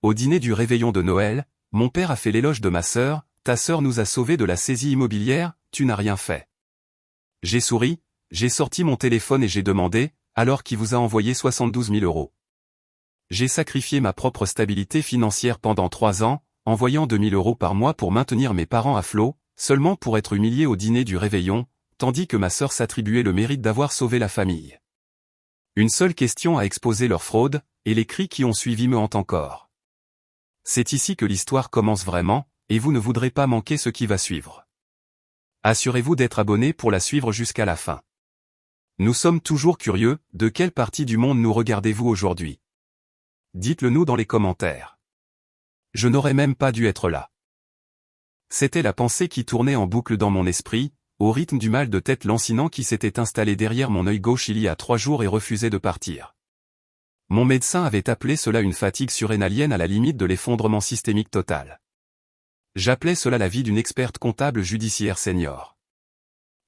Au dîner du réveillon de Noël, mon père a fait l'éloge de ma sœur. Ta sœur nous a sauvés de la saisie immobilière, tu n'as rien fait. J'ai souri, j'ai sorti mon téléphone et j'ai demandé, alors qui vous a envoyé 72 000 euros. J'ai sacrifié ma propre stabilité financière pendant 3 ans, envoyant 2 000 euros par mois pour maintenir mes parents à flot, seulement pour être humilié au dîner du réveillon, tandis que ma sœur s'attribuait le mérite d'avoir sauvé la famille. Une seule question a exposé leur fraude, et les cris qui ont suivi me hantent encore. C'est ici que l'histoire commence vraiment, et vous ne voudrez pas manquer ce qui va suivre. Assurez-vous d'être abonné pour la suivre jusqu'à la fin. Nous sommes toujours curieux, de quelle partie du monde nous regardez-vous aujourd'hui? Dites-le nous dans les commentaires. Je n'aurais même pas dû être là. C'était la pensée qui tournait en boucle dans mon esprit, au rythme du mal de tête lancinant qui s'était installé derrière mon œil gauche il y a 3 jours et refusait de partir. Mon médecin avait appelé cela une fatigue surrénalienne à la limite de l'effondrement systémique total. J'appelais cela la vie d'une experte comptable judiciaire senior.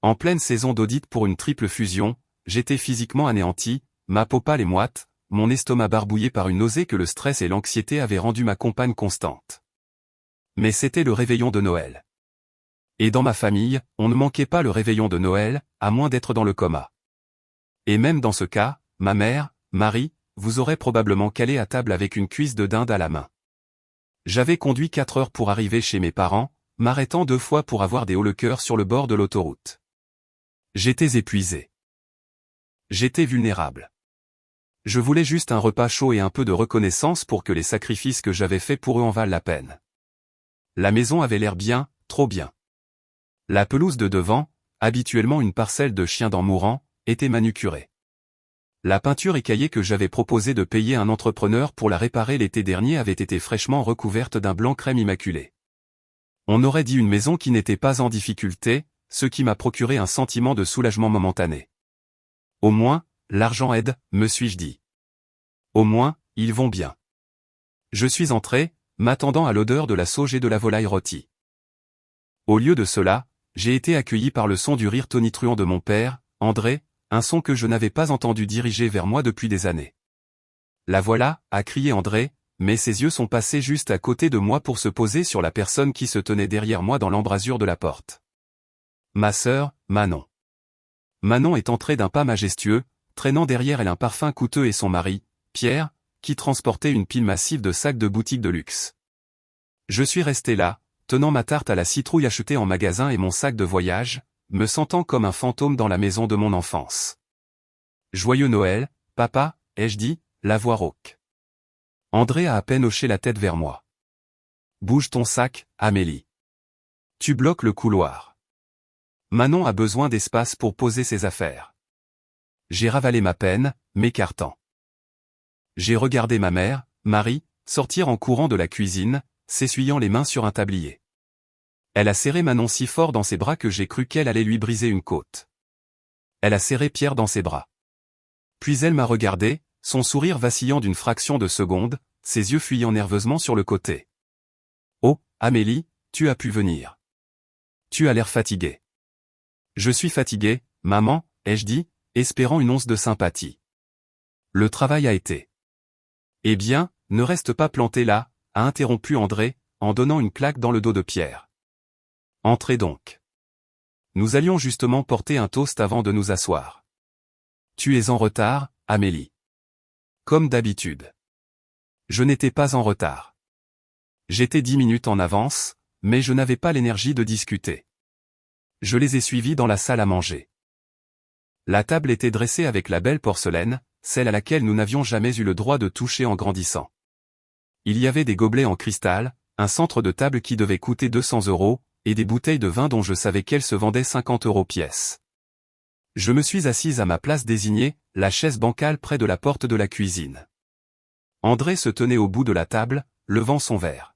En pleine saison d'audit pour une triple fusion, j'étais physiquement anéanti, ma peau pâle et moite, mon estomac barbouillé par une nausée que le stress et l'anxiété avaient rendu ma compagne constante. Mais c'était le réveillon de Noël. Et dans ma famille, on ne manquait pas le réveillon de Noël, à moins d'être dans le coma. Et même dans ce cas, ma mère, Marie, vous aurait probablement calé à table avec une cuisse de dinde à la main. J'avais conduit 4 heures pour arriver chez mes parents, m'arrêtant 2 fois pour avoir des hauts-le-cœur sur le bord de l'autoroute. J'étais épuisé. J'étais vulnérable. Je voulais juste un repas chaud et un peu de reconnaissance pour que les sacrifices que j'avais faits pour eux en valent la peine. La maison avait l'air bien, trop bien. La pelouse de devant, habituellement une parcelle de chiens dents mourants, était manucurée. La peinture écaillée que j'avais proposé de payer un entrepreneur pour la réparer l'été dernier avait été fraîchement recouverte d'un blanc crème immaculé. On aurait dit une maison qui n'était pas en difficulté, ce qui m'a procuré un sentiment de soulagement momentané. Au moins, l'argent aide, me suis-je dit. Au moins, ils vont bien. Je suis entré, m'attendant à l'odeur de la sauge et de la volaille rôtie. Au lieu de cela, j'ai été accueilli par le son du rire tonitruant de mon père, André, un son que je n'avais pas entendu diriger vers moi depuis des années. La voilà, a crié André, mais ses yeux sont passés juste à côté de moi pour se poser sur la personne qui se tenait derrière moi dans l'embrasure de la porte. Ma sœur, Manon. Manon est entrée d'un pas majestueux, traînant derrière elle un parfum coûteux et son mari, Pierre, qui transportait une pile massive de sacs de boutique de luxe. Je suis resté là, tenant ma tarte à la citrouille achetée en magasin et mon sac de voyage, me sentant comme un fantôme dans la maison de mon enfance. Joyeux Noël, papa, ai-je dit, la voix rauque. André a à peine hoché la tête vers moi. Bouge ton sac, Amélie. Tu bloques le couloir. Manon a besoin d'espace pour poser ses affaires. J'ai ravalé ma peine, m'écartant. J'ai regardé ma mère, Marie, sortir en courant de la cuisine, s'essuyant les mains sur un tablier. Elle a serré Manon si fort dans ses bras que j'ai cru qu'elle allait lui briser une côte. Elle a serré Pierre dans ses bras. Puis elle m'a regardé, son sourire vacillant d'une fraction de seconde, ses yeux fuyant nerveusement sur le côté. Oh, Amélie, tu as pu venir. Tu as l'air fatiguée. Je suis fatigué, maman, ai-je dit, espérant une once de sympathie. Le travail a été. Eh bien, ne reste pas planté là, a interrompu André, en donnant une claque dans le dos de Pierre. Entrez donc. Nous allions justement porter un toast avant de nous asseoir. Tu es en retard, Amélie. Comme d'habitude. Je n'étais pas en retard. J'étais 10 minutes en avance, mais je n'avais pas l'énergie de discuter. Je les ai suivis dans la salle à manger. La table était dressée avec la belle porcelaine, celle à laquelle nous n'avions jamais eu le droit de toucher en grandissant. Il y avait des gobelets en cristal, un centre de table qui devait coûter 200 €, et des bouteilles de vin dont je savais qu'elles se vendaient 50 € pièce. Je me suis assise à ma place désignée, la chaise bancale près de la porte de la cuisine. André se tenait au bout de la table, levant son verre.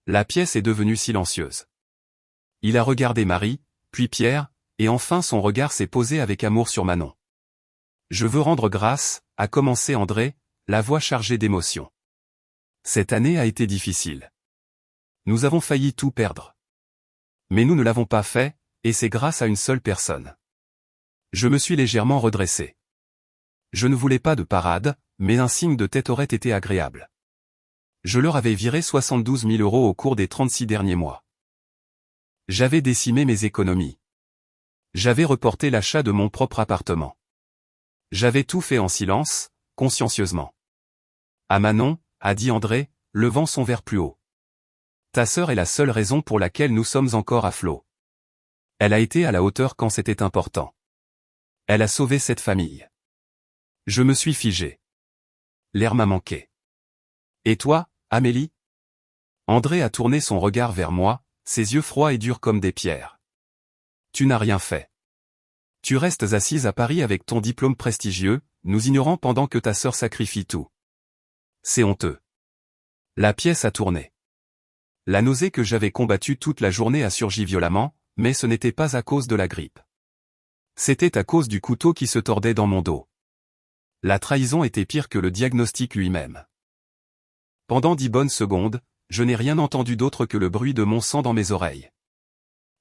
La pièce est devenue silencieuse. Il a regardé Marie, puis Pierre, et enfin son regard s'est posé avec amour sur Manon. Je veux rendre grâce, a commencé André, la voix chargée d'émotion. Cette année a été difficile. Nous avons failli tout perdre. Mais nous ne l'avons pas fait, et c'est grâce à une seule personne. Je me suis légèrement redressé. Je ne voulais pas de parade, mais un signe de tête aurait été agréable. Je leur avais viré 72 000 € au cours des 36 derniers mois. J'avais décimé mes économies. J'avais reporté l'achat de mon propre appartement. J'avais tout fait en silence, consciencieusement. À Manon, a dit André, levant son verre plus haut. Ta sœur est la seule raison pour laquelle nous sommes encore à flot. Elle a été à la hauteur quand c'était important. Elle a sauvé cette famille. Je me suis figé. L'air m'a manqué. Et toi, Amélie? André a tourné son regard vers moi, ses yeux froids et durs comme des pierres. Tu n'as rien fait. Tu restes assise à Paris avec ton diplôme prestigieux, nous ignorant pendant que ta sœur sacrifie tout. C'est honteux. La pièce a tourné. La nausée que j'avais combattue toute la journée a surgi violemment, mais ce n'était pas à cause de la grippe. C'était à cause du couteau qui se tordait dans mon dos. La trahison était pire que le diagnostic lui-même. Pendant 10 bonnes secondes, je n'ai rien entendu d'autre que le bruit de mon sang dans mes oreilles.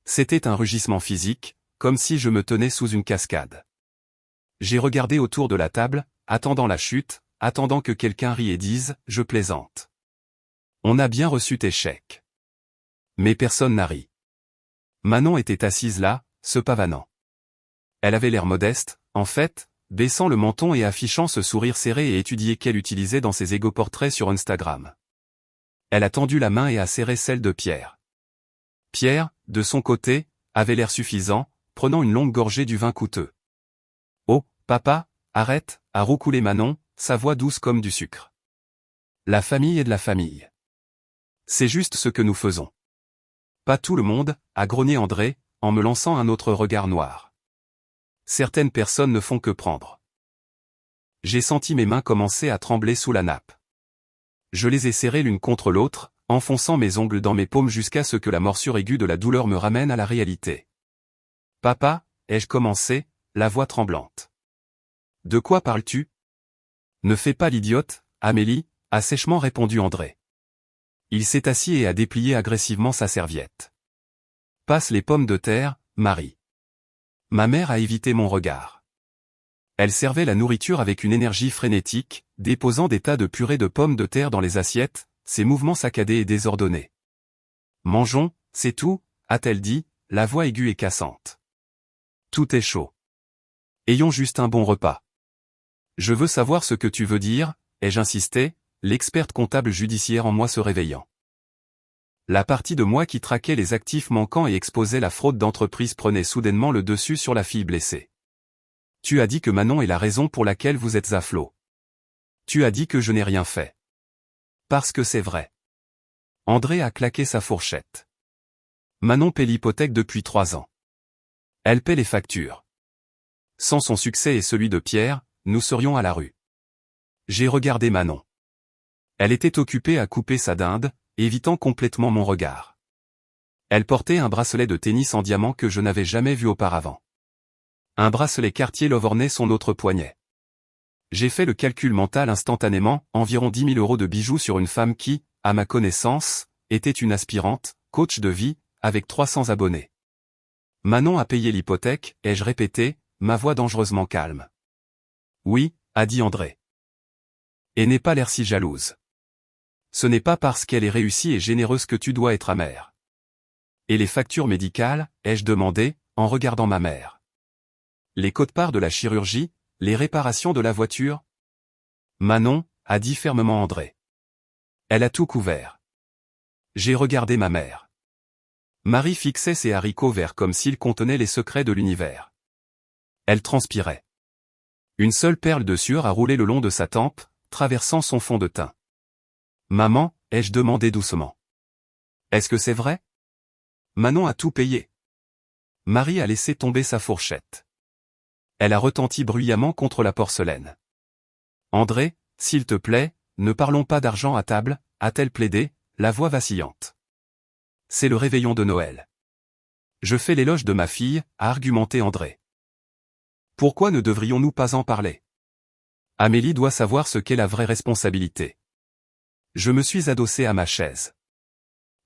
C'était un rugissement physique, comme si je me tenais sous une cascade. J'ai regardé autour de la table, attendant la chute, attendant que quelqu'un rie et dise « je plaisante ». On a bien reçu tes chèques. Mais personne n'a ri. Manon était assise là, se pavanant. Elle avait l'air modeste, en fait, baissant le menton et affichant ce sourire serré et étudié qu'elle utilisait dans ses égo-portraits sur Instagram. Elle a tendu la main et a serré celle de Pierre. Pierre, de son côté, avait l'air suffisant, prenant une longue gorgée du vin coûteux. « Oh, papa, arrête » a roucoulé Manon, sa voix douce comme du sucre. La famille est de la famille. C'est juste ce que nous faisons. Pas tout le monde, a grogné André, en me lançant un autre regard noir. Certaines personnes ne font que prendre. J'ai senti mes mains commencer à trembler sous la nappe. Je les ai serrées l'une contre l'autre, enfonçant mes ongles dans mes paumes jusqu'à ce que la morsure aiguë de la douleur me ramène à la réalité. « Papa » ai-je commencé, la voix tremblante. « De quoi parles-tu » ? « Ne fais pas l'idiote, Amélie » a sèchement répondu André. Il s'est assis et a déplié agressivement sa serviette. « Passe les pommes de terre, Marie. » Ma mère a évité mon regard. Elle servait la nourriture avec une énergie frénétique, déposant des tas de purée de pommes de terre dans les assiettes, ses mouvements saccadés et désordonnés. « Mangeons, c'est tout » a-t-elle dit, la voix aiguë et cassante. « Tout est chaud. Ayons juste un bon repas. » « Je veux savoir ce que tu veux dire » ai-je insisté, l'experte comptable judiciaire en moi se réveillant. La partie de moi qui traquait les actifs manquants et exposait la fraude d'entreprise prenait soudainement le dessus sur la fille blessée. Tu as dit que Manon est la raison pour laquelle vous êtes à flot. Tu as dit que je n'ai rien fait. Parce que c'est vrai. André a claqué sa fourchette. Manon paie l'hypothèque depuis 3 ans. Elle paie les factures. Sans son succès et celui de Pierre, nous serions à la rue. J'ai regardé Manon. Elle était occupée à couper sa dinde, évitant complètement mon regard. Elle portait un bracelet de tennis en diamant que je n'avais jamais vu auparavant. Un bracelet Cartier Love ornait son autre poignet. J'ai fait le calcul mental instantanément, environ 10 000 € de bijoux sur une femme qui, à ma connaissance, était une aspirante, coach de vie, avec 300 abonnés. Manon a payé l'hypothèque, ai-je répété, ma voix dangereusement calme. Oui, a dit André. Et n'aie pas l'air si jalouse. Ce n'est pas parce qu'elle est réussie et généreuse que tu dois être amère. Et les factures médicales, ai-je demandé, en regardant ma mère. Les quotes-parts de la chirurgie, les réparations de la voiture. Manon, a dit fermement André. Elle a tout couvert. J'ai regardé ma mère. Marie fixait ses haricots verts comme s'ils contenaient les secrets de l'univers. Elle transpirait. Une seule perle de sueur a roulé le long de sa tempe, traversant son fond de teint. Maman, ai-je demandé doucement. Est-ce que c'est vrai? Manon a tout payé. Marie a laissé tomber sa fourchette. Elle a retenti bruyamment contre la porcelaine. André, s'il te plaît, ne parlons pas d'argent à table, a-t-elle plaidé, la voix vacillante. C'est le réveillon de Noël. Je fais l'éloge de ma fille, a argumenté André. Pourquoi ne devrions-nous pas en parler? Amélie doit savoir ce qu'est la vraie responsabilité. Je me suis adossé à ma chaise.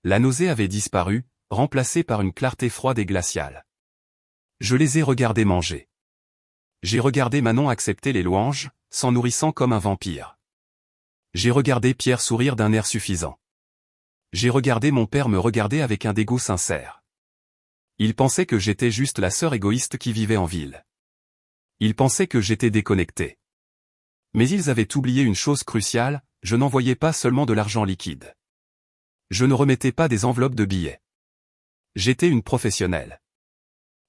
La nausée avait disparu, remplacée par une clarté froide et glaciale. Je les ai regardés manger. J'ai regardé Manon accepter les louanges, s'en nourrissant comme un vampire. J'ai regardé Pierre sourire d'un air suffisant. J'ai regardé mon père me regarder avec un dégoût sincère. Il pensait que j'étais juste la sœur égoïste qui vivait en ville. Il pensait que j'étais déconnecté. Mais ils avaient oublié une chose cruciale, je n'envoyais pas seulement de l'argent liquide. Je ne remettais pas des enveloppes de billets. J'étais une professionnelle.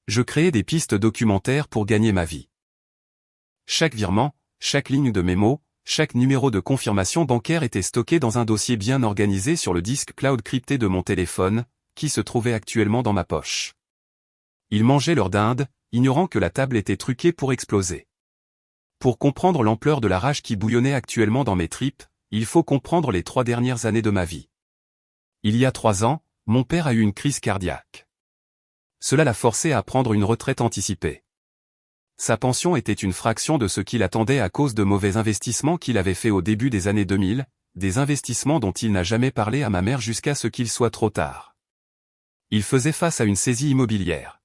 Je créais des pistes documentaires pour gagner ma vie. Chaque virement, chaque ligne de mémo, chaque numéro de confirmation bancaire était stocké dans un dossier bien organisé sur le disque cloud crypté de mon téléphone, qui se trouvait actuellement dans ma poche. Ils mangeaient leur dinde, ignorant que la table était truquée pour exploser. Pour comprendre l'ampleur de la rage qui bouillonnait actuellement dans mes tripes, il faut comprendre les 3 dernières années de ma vie. Il y a 3 ans, mon père a eu une crise cardiaque. Cela l'a forcé à prendre une retraite anticipée. Sa pension était une fraction de ce qu'il attendait à cause de mauvais investissements qu'il avait faits au début des années 2000, des investissements dont il n'a jamais parlé à ma mère jusqu'à ce qu'il soit trop tard. Il faisait face à une saisie immobilière.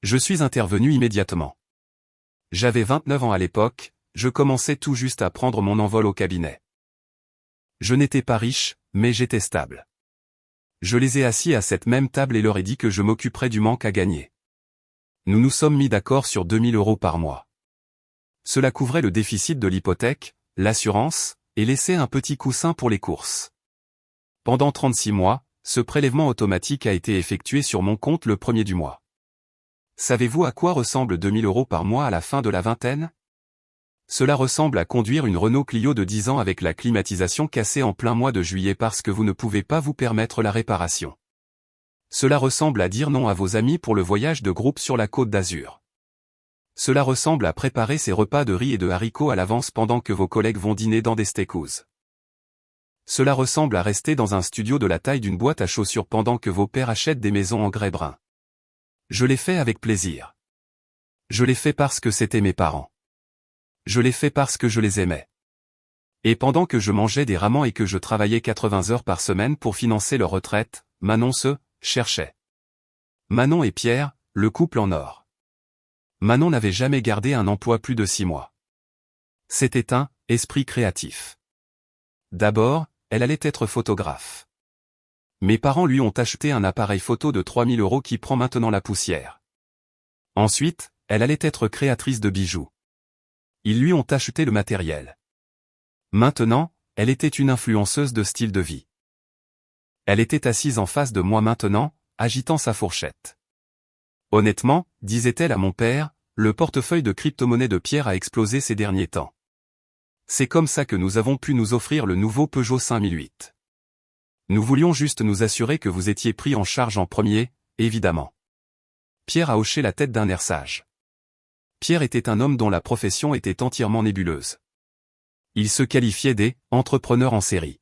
Je suis intervenu immédiatement. J'avais 29 ans à l'époque, je commençais tout juste à prendre mon envol au cabinet. Je n'étais pas riche, mais j'étais stable. Je les ai assis à cette même table et leur ai dit que je m'occuperais du manque à gagner. Nous nous sommes mis d'accord sur 2000 € par mois. Cela couvrait le déficit de l'hypothèque, l'assurance, et laissait un petit coussin pour les courses. Pendant 36 mois, ce prélèvement automatique a été effectué sur mon compte le premier du mois. Savez-vous à quoi ressemble 2000 € par mois à la fin de la vingtaine? Cela ressemble à conduire une Renault Clio de 10 ans avec la climatisation cassée en plein mois de juillet parce que vous ne pouvez pas vous permettre la réparation. Cela ressemble à dire non à vos amis pour le voyage de groupe sur la Côte d'Azur. Cela ressemble à préparer ces repas de riz et de haricots à l'avance pendant que vos collègues vont dîner dans des steakhouse. Cela ressemble à rester dans un studio de la taille d'une boîte à chaussures pendant que vos pères achètent des maisons en grès brun. Je l'ai fait avec plaisir. Je l'ai fait parce que c'étaient mes parents. Je l'ai fait parce que je les aimais. Et pendant que je mangeais des ramen et que je travaillais 80 heures par semaine pour financer leur retraite, Manon se cherchait. Manon et Pierre, le couple en or. Manon n'avait jamais gardé un emploi plus de 6 mois. C'était un esprit créatif. D'abord, elle allait être photographe. Mes parents lui ont acheté un appareil photo de 3000 € qui prend maintenant la poussière. Ensuite, elle allait être créatrice de bijoux. Ils lui ont acheté le matériel. Maintenant, elle était une influenceuse de style de vie. Elle était assise en face de moi maintenant, agitant sa fourchette. Honnêtement, disait-elle à mon père, le portefeuille de crypto-monnaie de Pierre a explosé ces derniers temps. C'est comme ça que nous avons pu nous offrir le nouveau Peugeot 5008. Nous voulions juste nous assurer que vous étiez pris en charge en premier, évidemment. Pierre a hoché la tête d'un air sage. Pierre était un homme dont la profession était entièrement nébuleuse. Il se qualifiait des entrepreneurs en série.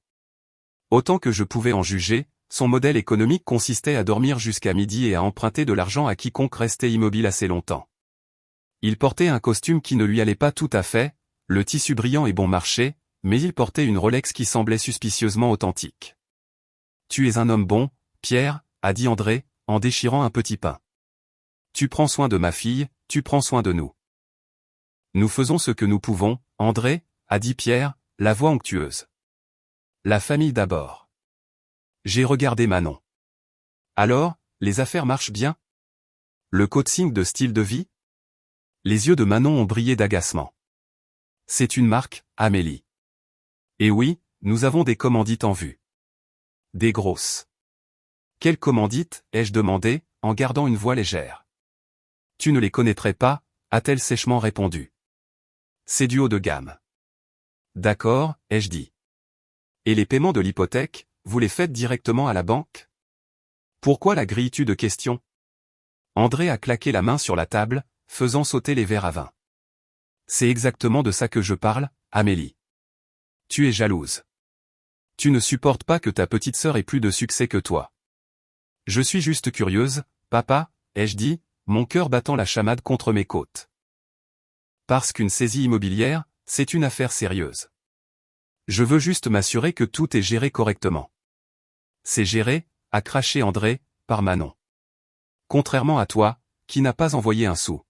Autant que je pouvais en juger, son modèle économique consistait à dormir jusqu'à midi et à emprunter de l'argent à quiconque restait immobile assez longtemps. Il portait un costume qui ne lui allait pas tout à fait, le tissu brillant et bon marché, mais il portait une Rolex qui semblait suspicieusement authentique. « Tu es un homme bon, Pierre », a dit André, en déchirant un petit pain. « Tu prends soin de ma fille, tu prends soin de nous. »« Nous faisons ce que nous pouvons, André », a dit Pierre, la voix onctueuse. « La famille d'abord. » J'ai regardé Manon. « Alors, les affaires marchent bien? Le coaching de style de vie ?» Les yeux de Manon ont brillé d'agacement. « C'est une marque, Amélie. Et oui, nous avons des commandites en vue. Des grosses. »« Quelles commandites ?» ai-je demandé, en gardant une voix légère. « Tu ne les connaîtrais pas ?» a-t-elle sèchement répondu. « C'est du haut de gamme. »« D'accord, » ai-je dit. « Et les paiements de l'hypothèque, vous les faites directement à la banque? Pourquoi la grilles-tu de questions? » André a claqué la main sur la table, faisant sauter les verres à vin. « C'est exactement de ça que je parle, Amélie. Tu es jalouse. Tu ne supportes pas que ta petite sœur ait plus de succès que toi. Je suis juste curieuse, papa, ai-je dit, mon cœur battant la chamade contre mes côtes. Parce qu'une saisie immobilière, c'est une affaire sérieuse. Je veux juste m'assurer que tout est géré correctement. C'est géré, a craché André, par Manon. Contrairement à toi, qui n'a pas envoyé un sou.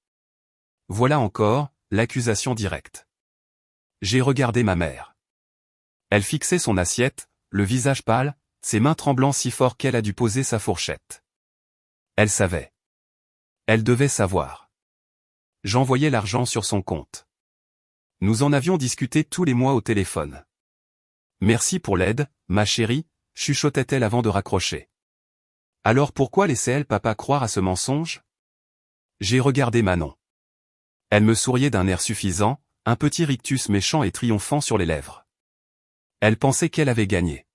Voilà encore, l'accusation directe. J'ai regardé ma mère. Elle fixait son assiette, le visage pâle, ses mains tremblant si fort qu'elle a dû poser sa fourchette. Elle savait. Elle devait savoir. J'envoyais l'argent sur son compte. Nous en avions discuté tous les mois au téléphone. Merci pour l'aide, ma chérie, chuchotait-elle avant de raccrocher. Alors pourquoi laissait-elle papa croire à ce mensonge? J'ai regardé Manon. Elle me souriait d'un air suffisant, un petit rictus méchant et triomphant sur les lèvres. Elle pensait qu'elle avait gagné.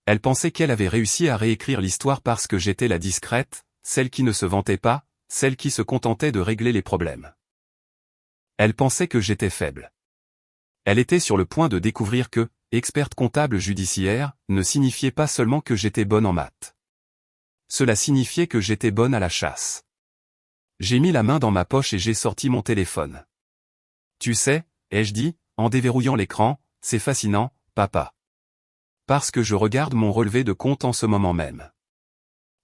Elle pensait qu'elle avait réussi à réécrire l'histoire parce que j'étais la discrète, celle qui ne se vantait pas, celle qui se contentait de régler les problèmes. Elle pensait que j'étais faible. Elle était sur le point de découvrir que, experte comptable judiciaire, ne signifiait pas seulement que j'étais bonne en maths. Cela signifiait que j'étais bonne à la chasse. J'ai mis la main dans ma poche et j'ai sorti mon téléphone. Tu sais, ai-je dit, en déverrouillant l'écran, c'est fascinant, papa. Parce que je regarde mon relevé de compte en ce moment même.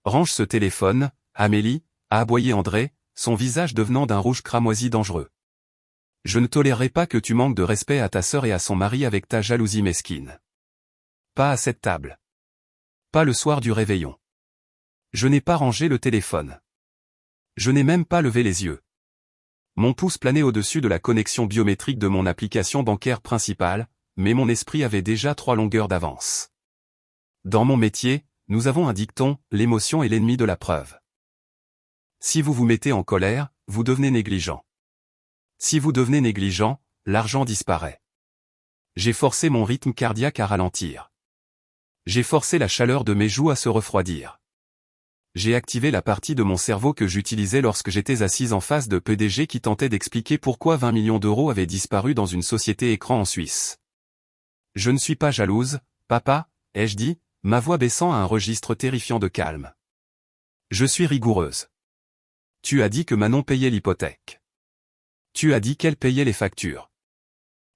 Range ce téléphone, Amélie, a aboyé André, son visage devenant d'un rouge cramoisi dangereux. Je ne tolérerai pas que tu manques de respect à ta sœur et à son mari avec ta jalousie mesquine. Pas à cette table. Pas le soir du réveillon. Je n'ai pas rangé le téléphone. Je n'ai même pas levé les yeux. Mon pouce planait au-dessus de la connexion biométrique de mon application bancaire principale, mais mon esprit avait déjà 3 longueurs d'avance. Dans mon métier, nous avons un dicton, l'émotion est l'ennemi de la preuve. Si vous vous mettez en colère, vous devenez négligent. Si vous devenez négligent, l'argent disparaît. J'ai forcé mon rythme cardiaque à ralentir. J'ai forcé la chaleur de mes joues à se refroidir. J'ai activé la partie de mon cerveau que j'utilisais lorsque j'étais assise en face de PDG qui tentait d'expliquer pourquoi 20 millions d'euros avaient disparu dans une société écran en Suisse. Je ne suis pas jalouse, papa, ai-je dit, ma voix baissant à un registre terrifiant de calme. Je suis rigoureuse. Tu as dit que Manon payait l'hypothèque. Tu as dit qu'elle payait les factures.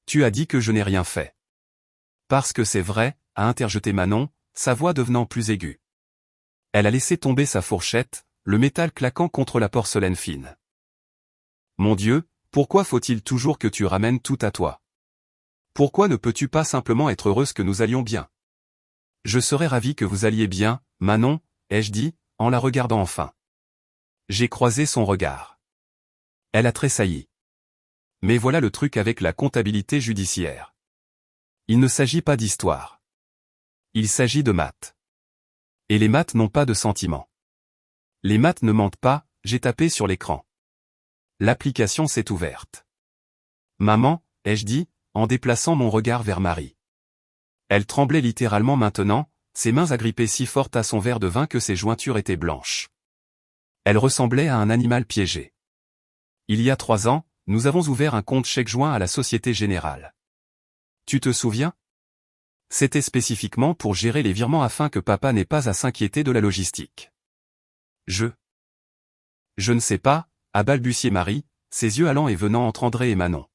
Tu as dit que je n'ai rien fait. Parce que c'est vrai, a interjeté Manon, sa voix devenant plus aiguë. Elle a laissé tomber sa fourchette, le métal claquant contre la porcelaine fine. Mon Dieu, pourquoi faut-il toujours que tu ramènes tout à toi? Pourquoi ne peux-tu pas simplement être heureuse que nous allions bien? Je serais ravi que vous alliez bien, Manon, ai-je dit, en la regardant enfin. J'ai croisé son regard. Elle a tressailli. Mais voilà le truc avec la comptabilité judiciaire. Il ne s'agit pas d'histoire. Il s'agit de maths. Et les maths n'ont pas de sentiment. Les maths ne mentent pas, j'ai tapé sur l'écran. L'application s'est ouverte. Maman, ai-je dit, en déplaçant mon regard vers Marie. Elle tremblait littéralement maintenant, ses mains agrippées si fortes à son verre de vin que ses jointures étaient blanches. Elle ressemblait à un animal piégé. Il y a 3 ans, nous avons ouvert un compte chèque joint à la Société Générale. Tu te souviens? C'était spécifiquement pour gérer les virements afin que papa n'ait pas à s'inquiéter de la logistique. Je ne sais pas, a balbutié Marie, ses yeux allant et venant entre André et Manon.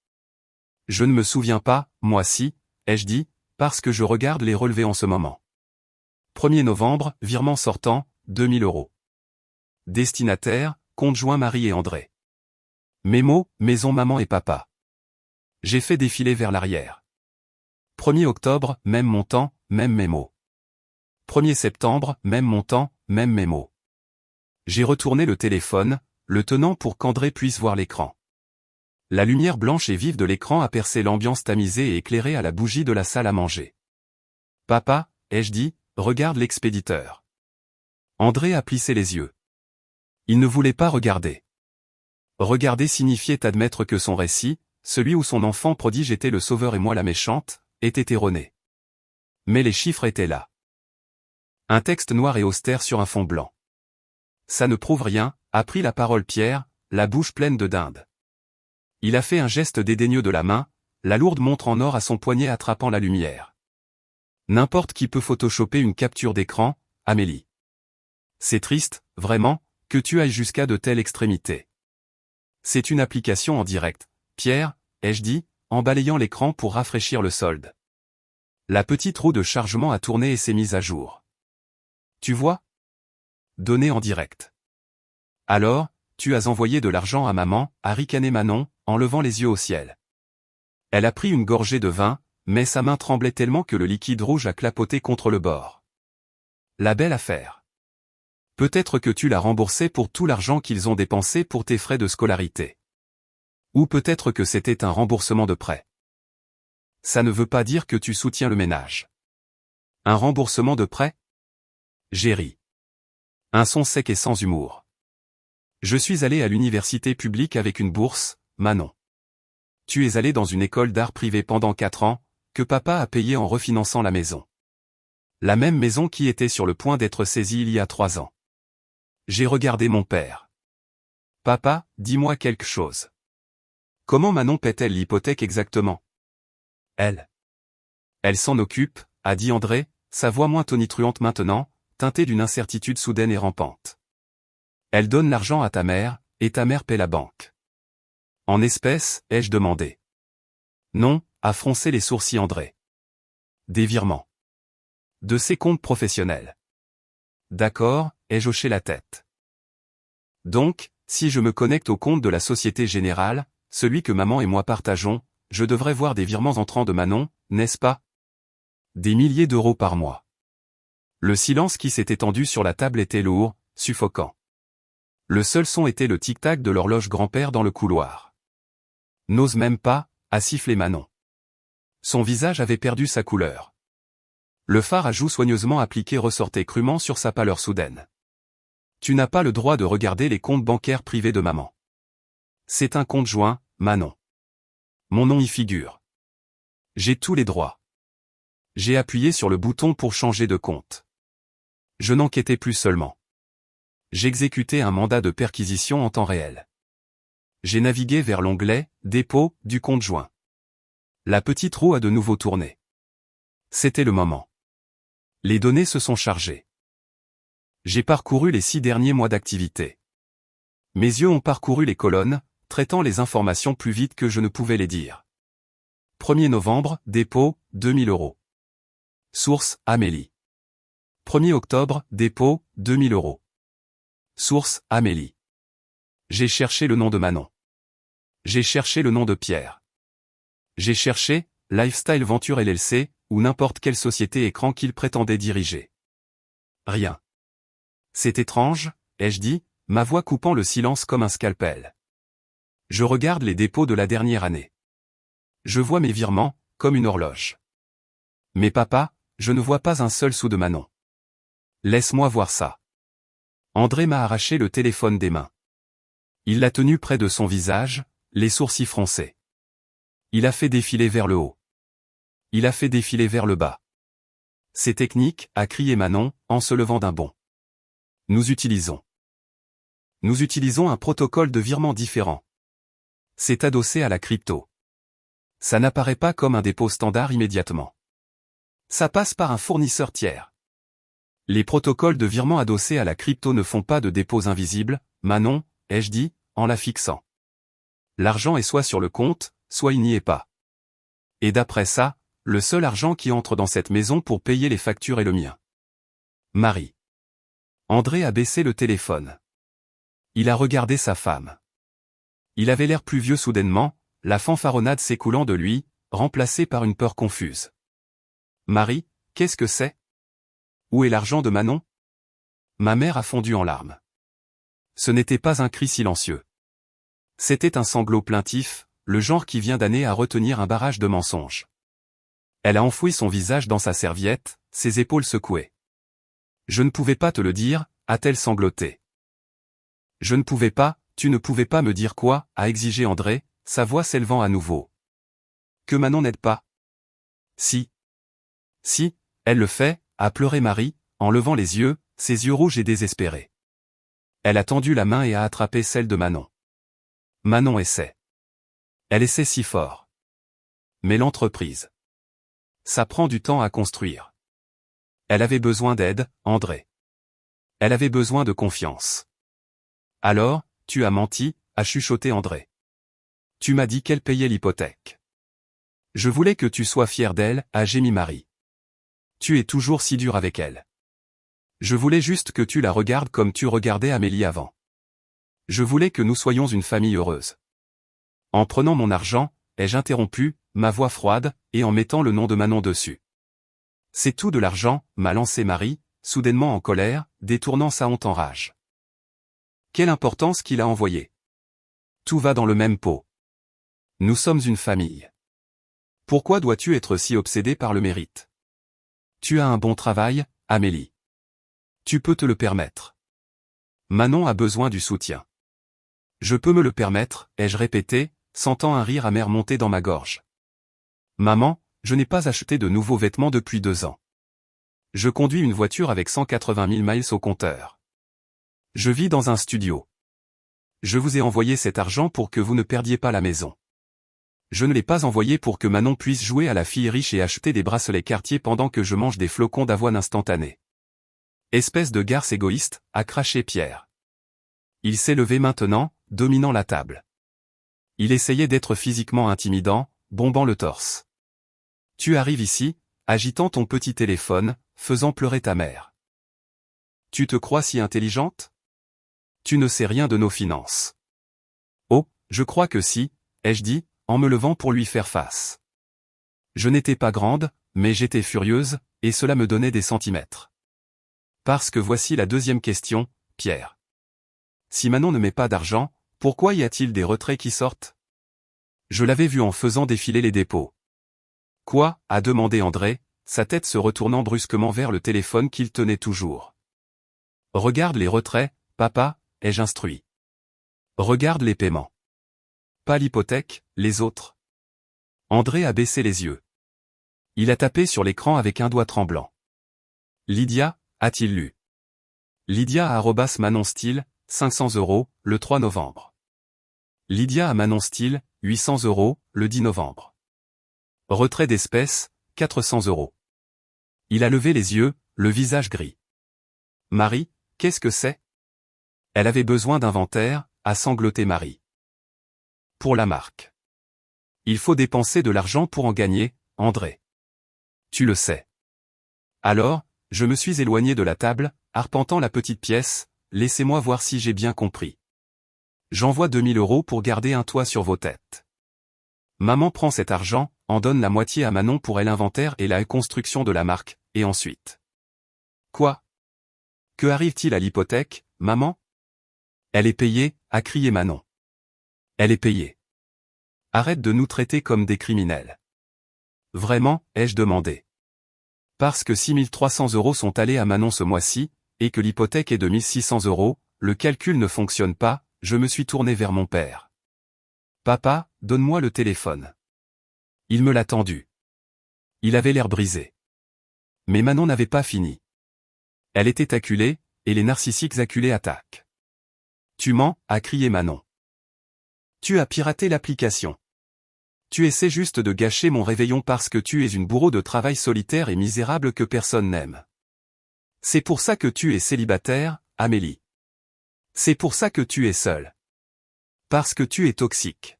Je ne me souviens pas, moi si, ai-je dit, parce que je regarde les relevés en ce moment. 1er novembre, virement sortant, 2000 euros. Destinataire, compte joint Marie et André. Mémo, maison maman et papa. J'ai fait défiler vers l'arrière. 1er octobre, même montant, même mémo. 1er septembre, même montant, même mémo. J'ai retourné le téléphone, le tenant pour qu'André puisse voir l'écran. La lumière blanche et vive de l'écran a percé l'ambiance tamisée et éclairée à la bougie de la salle à manger. Papa, ai-je dit, regarde l'expéditeur. André a plissé les yeux. Il ne voulait pas regarder. Regarder signifiait admettre que son récit, celui où son enfant prodige était le sauveur et moi la méchante, était erroné. Mais les chiffres étaient là. Un texte noir et austère sur un fond blanc. Ça ne prouve rien, a pris la parole Pierre, la bouche pleine de dinde. Il a fait un geste dédaigneux de la main, la lourde montre en or à son poignet attrapant la lumière. N'importe qui peut photoshopper une capture d'écran, Amélie. C'est triste, vraiment, que tu ailles jusqu'à de telles extrémités. C'est une application en direct, Pierre, ai-je dit, en balayant l'écran pour rafraîchir le solde. La petite roue de chargement a tourné et s'est mise à jour. Tu vois? Donné en direct. Alors, tu as envoyé de l'argent à maman, a ricané Manon, en levant les yeux au ciel. Elle a pris une gorgée de vin, mais sa main tremblait tellement que le liquide rouge a clapoté contre le bord. La belle affaire. Peut-être que tu l'as remboursé pour tout l'argent qu'ils ont dépensé pour tes frais de scolarité. Ou peut-être que c'était un remboursement de prêt. Ça ne veut pas dire que tu soutiens le ménage. Un remboursement de prêt? J'ai ri. Un son sec et sans humour. Je suis allé à l'université publique avec une bourse, Manon. Tu es allé dans une école d'art privée pendant 4 ans, que papa a payé en refinançant la maison. La même maison qui était sur le point d'être saisie il y a 3 ans. J'ai regardé mon père. Papa, dis-moi quelque chose. Comment Manon paie-t-elle l'hypothèque exactement? Elle s'en occupe, a dit André, sa voix moins tonitruante maintenant, teintée d'une incertitude soudaine et rampante. Elle donne l'argent à ta mère, et ta mère paie la banque. En espèces, ai-je demandé. Non, a froncé les sourcils André. Des virements. De ses comptes professionnels. D'accord, ai-je hoché la tête. Donc, si je me connecte au compte de la Société Générale, celui que maman et moi partageons, je devrais voir des virements entrants de Manon, n'est-ce pas? Des milliers d'euros par mois. Le silence qui s'est étendu sur la table était lourd, suffocant. Le seul son était le tic-tac de l'horloge grand-père dans le couloir. N'ose même pas, a sifflé Manon. Son visage avait perdu sa couleur. Le fard à joues soigneusement appliqué ressortait crûment sur sa pâleur soudaine. Tu n'as pas le droit de regarder les comptes bancaires privés de maman. C'est un compte joint, Manon. Mon nom y figure. J'ai tous les droits. J'ai appuyé sur le bouton pour changer de compte. Je n'enquêtais plus seulement. J'exécutais un mandat de perquisition en temps réel. J'ai navigué vers l'onglet « Dépôt » du compte joint. La petite roue a de nouveau tourné. C'était le moment. Les données se sont chargées. J'ai parcouru les 6 derniers mois d'activité. Mes yeux ont parcouru les colonnes, traitant les informations plus vite que je ne pouvais les dire. 1er novembre, dépôt, 2000 euros. Source, Amélie. 1er octobre, dépôt, 2000 euros. Source, Amélie. J'ai cherché le nom de Manon. J'ai cherché le nom de Pierre. J'ai cherché, Lifestyle Venture LLC, ou n'importe quelle société écran qu'il prétendait diriger. Rien. C'est étrange, ai-je dit, ma voix coupant le silence comme un scalpel. Je regarde les dépôts de la dernière année. Je vois mes virements, comme une horloge. Mais papa, je ne vois pas un seul sou de Manon. Laisse-moi voir ça. André m'a arraché le téléphone des mains. Il l'a tenu près de son visage, les sourcils froncés. Il a fait défiler vers le haut. Il a fait défiler vers le bas. C'est technique, a crié Manon, en se levant d'un bond. Nous utilisons un protocole de virement différent. C'est adossé à la crypto. Ça n'apparaît pas comme un dépôt standard immédiatement. Ça passe par un fournisseur tiers. Les protocoles de virement adossés à la crypto ne font pas de dépôts invisibles, Manon, ai-je dit, en la fixant. L'argent est soit sur le compte, soit il n'y est pas. Et d'après ça, le seul argent qui entre dans cette maison pour payer les factures est le mien. Marie. André a baissé le téléphone. Il a regardé sa femme. Il avait l'air plus vieux soudainement, la fanfaronnade s'écoulant de lui, remplacée par une peur confuse. Marie, qu'est-ce que c'est? Où est l'argent de Manon? Ma mère a fondu en larmes. Ce n'était pas un cri silencieux. C'était un sanglot plaintif, le genre qui vient d'années à retenir un barrage de mensonges. Elle a enfoui son visage dans sa serviette, ses épaules secouées. Je ne pouvais pas te le dire, a-t-elle sangloté. Je ne pouvais pas, tu ne pouvais pas me dire quoi, a exigé André, sa voix s'élevant à nouveau. Que Manon n'aide pas. Si. Si, elle le fait, a pleuré Marie, en levant les yeux, ses yeux rouges et désespérés. Elle a tendu la main et a attrapé celle de Manon. Manon essaie. Elle essaie si fort. Mais l'entreprise. Ça prend du temps à construire. Elle avait besoin d'aide, André. Elle avait besoin de confiance. Alors, tu as menti, a chuchoté André. Tu m'as dit qu'elle payait l'hypothèque. Je voulais que tu sois fier d'elle, a gémi Marie. Tu es toujours si dur avec elle. Je voulais juste que tu la regardes comme tu regardais Amélie avant. Je voulais que nous soyons une famille heureuse. En prenant mon argent, ai-je interrompu, ma voix froide, et en mettant le nom de Manon dessus. C'est tout de l'argent, m'a lancé Marie, soudainement en colère, détournant sa honte en rage. Quelle importance qu'il a envoyé. Tout va dans le même pot. Nous sommes une famille. Pourquoi dois-tu être si obsédé par le mérite? Tu as un bon travail, Amélie. Tu peux te le permettre. Manon a besoin du soutien. Je peux me le permettre, ai-je répété, sentant un rire amer monter dans ma gorge. Maman, je n'ai pas acheté de nouveaux vêtements depuis 2 ans. Je conduis une voiture avec 180 000 miles au compteur. Je vis dans un studio. Je vous ai envoyé cet argent pour que vous ne perdiez pas la maison. Je ne l'ai pas envoyé pour que Manon puisse jouer à la fille riche et acheter des bracelets Cartier pendant que je mange des flocons d'avoine instantanés. Espèce de garce égoïste, a craché Pierre. Il s'est levé maintenant, dominant la table. Il essayait d'être physiquement intimidant, bombant le torse. Tu arrives ici, agitant ton petit téléphone, faisant pleurer ta mère. Tu te crois si intelligente? Tu ne sais rien de nos finances. Oh, je crois que si, ai-je dit, en me levant pour lui faire face. Je n'étais pas grande, mais j'étais furieuse, et cela me donnait des centimètres. Parce que voici la deuxième question, Pierre. Si Manon ne met pas d'argent, pourquoi y a-t-il des retraits qui sortent? Je l'avais vu en faisant défiler les dépôts. Quoi? A demandé André, sa tête se retournant brusquement vers le téléphone qu'il tenait toujours. Regarde les retraits, papa, ai-je instruit. Regarde les paiements. Pas l'hypothèque, les autres. André a baissé les yeux. Il a tapé sur l'écran avec un doigt tremblant. Lydia, a-t-il lu. Lydia à @Manon Style, 500 €, le 3 novembre. Lydia à Manon Style, 800 €, le 10 novembre. Retrait d'espèces, 400 €. Il a levé les yeux, le visage gris. Marie, qu'est-ce que c'est? Elle avait besoin d'inventaire, a sangloté Marie. Pour la marque. Il faut dépenser de l'argent pour en gagner, André. Tu le sais. Alors, je me suis éloigné de la table, arpentant la petite pièce, laissez-moi voir si j'ai bien compris. J'envoie 2000 € pour garder un toit sur vos têtes. Maman prend cet argent, en donne la moitié à Manon pour l'inventaire et la construction de la marque, et ensuite. Quoi? Que arrive-t-il à l'hypothèque, maman? Elle est payée, a crié Manon. Elle est payée. Arrête de nous traiter comme des criminels. Vraiment, ai-je demandé. Parce que 6300 € sont allés à Manon ce mois-ci, et que l'hypothèque est de 1600 €, le calcul ne fonctionne pas, je me suis tourné vers mon père. Papa, donne-moi le téléphone. Il me l'a tendu. Il avait l'air brisé. Mais Manon n'avait pas fini. Elle était acculée, et les narcissiques acculés attaquent. Tu mens, a crié Manon. Tu as piraté l'application. Tu essaies juste de gâcher mon réveillon parce que tu es une bourreau de travail solitaire et misérable que personne n'aime. C'est pour ça que tu es célibataire, Amélie. C'est pour ça que tu es seule. Parce que tu es toxique.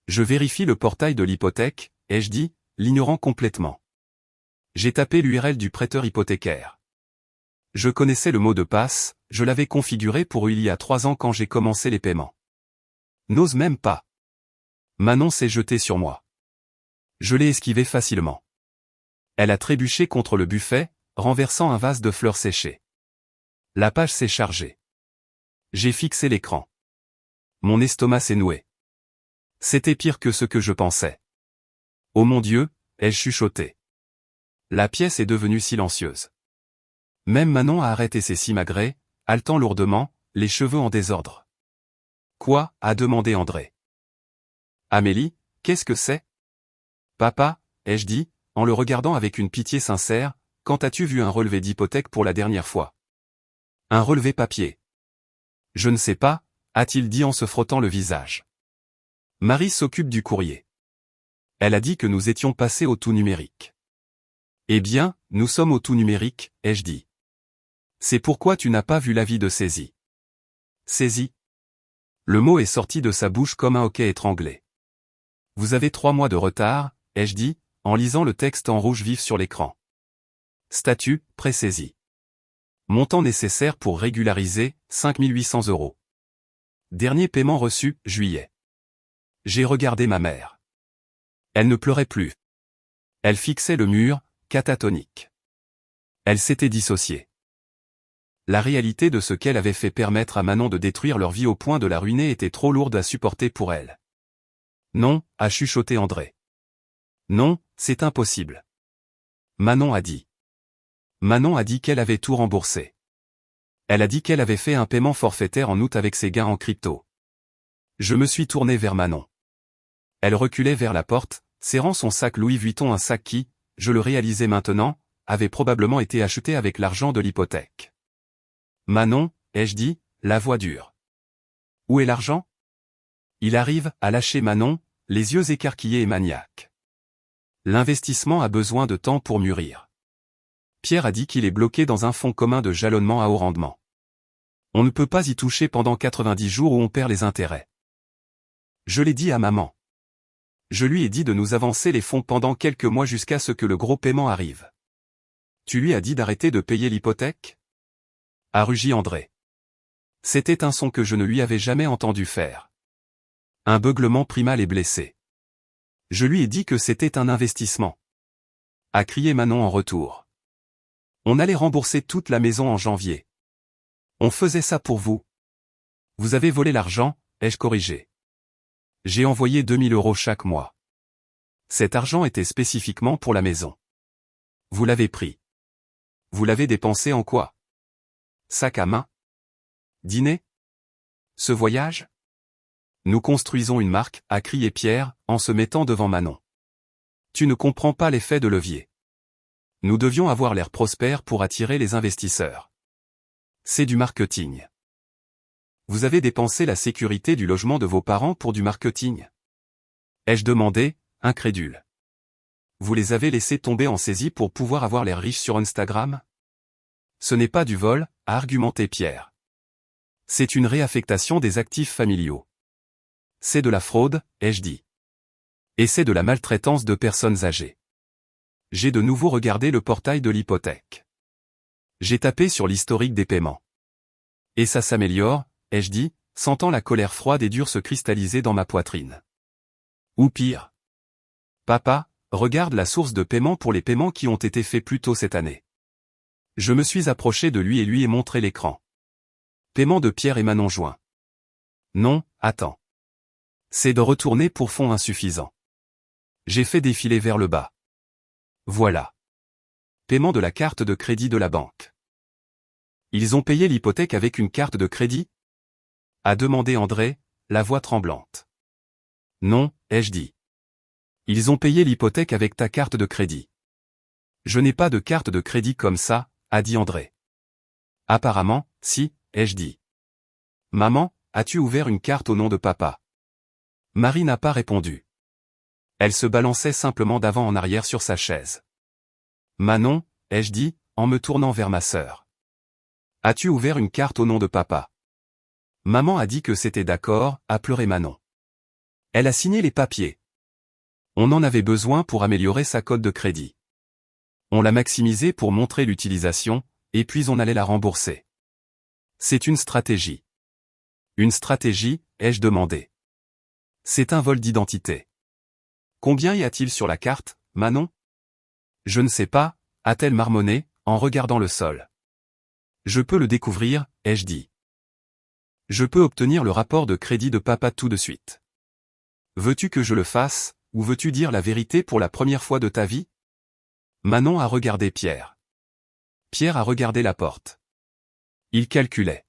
Je vérifie le portail de l'hypothèque, ai-je dit, l'ignorant complètement. J'ai tapé l'URL du prêteur hypothécaire. Je connaissais le mot de passe, je l'avais configuré pour il y a 3 ans quand j'ai commencé les paiements. N'ose même pas. Manon s'est jetée sur moi. Je l'ai esquivée facilement. Elle a trébuché contre le buffet, renversant un vase de fleurs séchées. La page s'est chargée. J'ai fixé l'écran. Mon estomac s'est noué. C'était pire que ce que je pensais. Oh mon Dieu, ai-je chuchoté. La pièce est devenue silencieuse. Même Manon a arrêté ses simagrées, haletant lourdement, les cheveux en désordre. Quoi? A demandé André. Amélie, qu'est-ce que c'est? Papa, ai-je dit, en le regardant avec une pitié sincère, quand as-tu vu un relevé d'hypothèque pour la dernière fois? Un relevé papier. Je ne sais pas, a-t-il dit en se frottant le visage. Marie s'occupe du courrier. Elle a dit que nous étions passés au tout numérique. Eh bien, nous sommes au tout numérique, ai-je dit. C'est pourquoi tu n'as pas vu l'avis de saisie. Saisie. Le mot est sorti de sa bouche comme un hoquet étranglé. Vous avez 3 mois de retard, ai-je dit, en lisant le texte en rouge vif sur l'écran. Statut, pré-saisie. Montant nécessaire pour régulariser, 5800 €. Dernier paiement reçu, juillet. J'ai regardé ma mère. Elle ne pleurait plus. Elle fixait le mur, catatonique. Elle s'était dissociée. La réalité de ce qu'elle avait fait permettre à Manon de détruire leur vie au point de la ruiner était trop lourde à supporter pour elle. Non, a chuchoté André. Non, c'est impossible. Manon a dit. Manon a dit qu'elle avait tout remboursé. Elle a dit qu'elle avait fait un paiement forfaitaire en août avec ses gains en crypto. Je me suis tourné vers Manon. Elle reculait vers la porte, serrant son sac Louis Vuitton, un sac qui, je le réalisais maintenant, avait probablement été acheté avec l'argent de l'hypothèque. Manon, ai-je dit, la voix dure. Où est l'argent? Il arrive, à lâcher Manon, les yeux écarquillés et maniaques. L'investissement a besoin de temps pour mûrir. Pierre a dit qu'il est bloqué dans un fonds commun de jalonnement à haut rendement. On ne peut pas y toucher pendant 90 jours où on perd les intérêts. Je l'ai dit à maman. Je lui ai dit de nous avancer les fonds pendant quelques mois jusqu'à ce que le gros paiement arrive. Tu lui as dit d'arrêter de payer l'hypothèque? A rugi André. C'était un son que je ne lui avais jamais entendu faire. Un beuglement primal et blessé. Je lui ai dit que c'était un investissement. A crié Manon en retour. On allait rembourser toute la maison en janvier. On faisait ça pour vous. Vous avez volé l'argent, ai-je corrigé. J'ai envoyé 2000 € chaque mois. Cet argent était spécifiquement pour la maison. Vous l'avez pris. Vous l'avez dépensé en quoi? Sac à main? Dîner? Ce voyage? Nous construisons une marque, a crié Pierre, en se mettant devant Manon. Tu ne comprends pas l'effet de levier. Nous devions avoir l'air prospère pour attirer les investisseurs. C'est du marketing. Vous avez dépensé la sécurité du logement de vos parents pour du marketing? Ai-je demandé, incrédule. Vous les avez laissés tomber en saisie pour pouvoir avoir l'air riche sur Instagram? Ce n'est pas du vol, a argumenté Pierre. C'est une réaffectation des actifs familiaux. C'est de la fraude, ai-je dit. Et c'est de la maltraitance de personnes âgées. J'ai de nouveau regardé le portail de l'hypothèque. J'ai tapé sur l'historique des paiements. Et ça s'améliore, ai-je dit, sentant la colère froide et dure se cristalliser dans ma poitrine. Ou pire. Papa, regarde la source de paiement pour les paiements qui ont été faits plus tôt cette année. Je me suis approché de lui et lui ai montré l'écran. Paiement de Pierre et Manon joint. Non, attends. C'est de retourner pour fonds insuffisants. J'ai fait défiler vers le bas. Voilà. Paiement de la carte de crédit de la banque. Ils ont payé l'hypothèque avec une carte de crédit? A demandé André, la voix tremblante. Non, ai-je dit. Ils ont payé l'hypothèque avec ta carte de crédit. Je n'ai pas de carte de crédit comme ça, a dit André. Apparemment, si, ai-je dit. Maman, as-tu ouvert une carte au nom de papa? Marie n'a pas répondu. Elle se balançait simplement d'avant en arrière sur sa chaise. Manon, ai-je dit, en me tournant vers ma sœur. As-tu ouvert une carte au nom de papa? Maman a dit que c'était d'accord, a pleuré Manon. Elle a signé les papiers. On en avait besoin pour améliorer sa cote de crédit. On l'a maximisée pour montrer l'utilisation, et puis on allait la rembourser. C'est une stratégie. Une stratégie, ai-je demandé. C'est un vol d'identité. Combien y a-t-il sur la carte, Manon? Je ne sais pas, a-t-elle marmonné, en regardant le sol. Je peux le découvrir, ai-je dit. Je peux obtenir le rapport de crédit de papa tout de suite. Veux-tu que je le fasse, ou veux-tu dire la vérité pour la première fois de ta vie? Manon a regardé Pierre. Pierre a regardé la porte. Il calculait.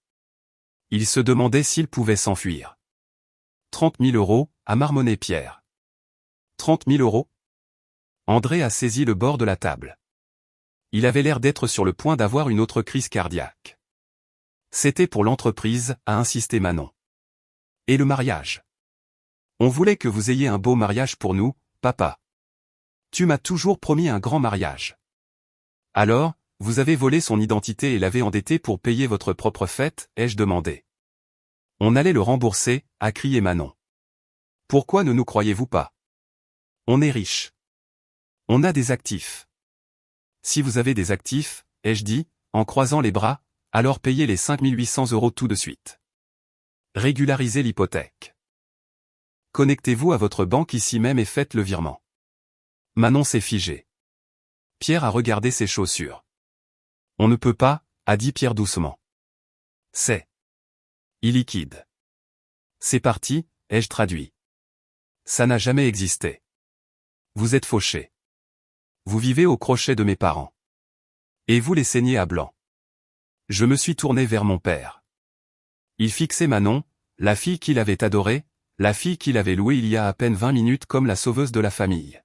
Il se demandait s'il pouvait s'enfuir. 30 000 €, a marmonné Pierre. 30 000 €? André a saisi le bord de la table. Il avait l'air d'être sur le point d'avoir une autre crise cardiaque. C'était pour l'entreprise, a insisté Manon. Et le mariage? On voulait que vous ayez un beau mariage pour nous, papa. Tu m'as toujours promis un grand mariage. Alors, vous avez volé son identité et l'avez endetté pour payer votre propre fête, ai-je demandé. On allait le rembourser, a crié Manon. Pourquoi ne nous croyez-vous pas? On est riche. On a des actifs. Si vous avez des actifs, ai-je dit, en croisant les bras, alors payez les 5 800 € tout de suite. Régularisez l'hypothèque. Connectez-vous à votre banque ici même et faites le virement. Manon s'est figée. Pierre a regardé ses chaussures. On ne peut pas, a dit Pierre doucement. C'est illiquide. C'est parti, ai-je traduit. Ça n'a jamais existé. Vous êtes fauché. Vous vivez au crochet de mes parents. Et vous les saignez à blanc. Je me suis tourné vers mon père. Il fixait Manon, la fille qu'il avait adorée, la fille qu'il avait louée il y a à peine 20 minutes comme la sauveuse de la famille.